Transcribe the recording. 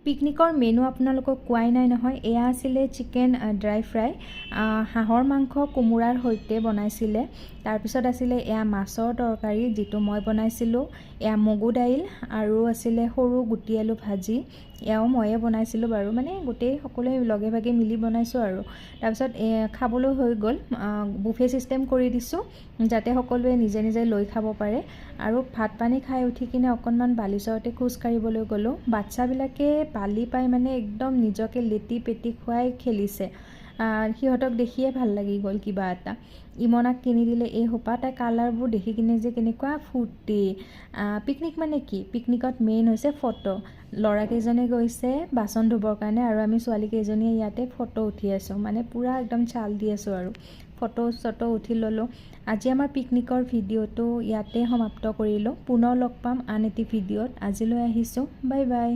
পিকনিকৰ মেনু আপোনালোকক কোৱাই নাই নহয়। এয়া আছিলে চিকেন ড্ৰাই ফ্ৰাই, হাঁহৰ মাংস কোমোৰাৰ সৈতে বনাইছিলে। তাৰপিছত আছিলে এয়া মাছৰ তৰকাৰী, যিটো মই বনাইছিলোঁ। এয়া মগু দাইল আৰু আছিলে সৰু গুটি আলু ভাজি, এয়াও ময়ে বনাইছিলোঁ বাৰু, মানে গোটেই সকলোৱে লগে ভাগে মিলি বনাইছোঁ আৰু। তাৰপিছত খাবলৈ হৈ গ'ল। বুফে ছিষ্টেম কৰি দিছোঁ, যাতে সকলোৱে নিজে নিজে লৈ খাব পাৰে। আৰু ভাত পানী খাই উঠি কিনে অকণমান বালিচৰতে খোজ কাঢ়িবলৈ গ'লোঁ। বাচ্ছাবিলাকে বালি পাই মানে একদম নিজকে লেটি পেটি খুৱাই খেলিছে। সিহঁতক দেখিয়ে ভাল লাগি গ'ল কিবা এটা। ইমনাক কিনি দিলে এই সোপা, তাই কালাৰবোৰ দেখি কিনে যে কেনেকুৱা ফূৰ্তি। পিকনিক মানে কি, পিকনিকত মেইন হৈছে ফটো। ল'ৰাকেইজনে গৈছে বাচন ধুবৰ কাৰণে, আৰু আমি ছোৱালীকেইজনীয়ে ইয়াতে ফটো উঠি আছোঁ, মানে পূৰা একদম চাল দি আছোঁ আৰু। ফটো উঠি ল'লোঁ। আজি আমাৰ পিকনিকৰ ভিডিঅ'টো ইয়াতে সমাপ্ত কৰিলোঁ। পুনৰ লগ পাম আন এটি ভিডিঅ'ত। আজিলৈ আহিছোঁ, বাই বাই।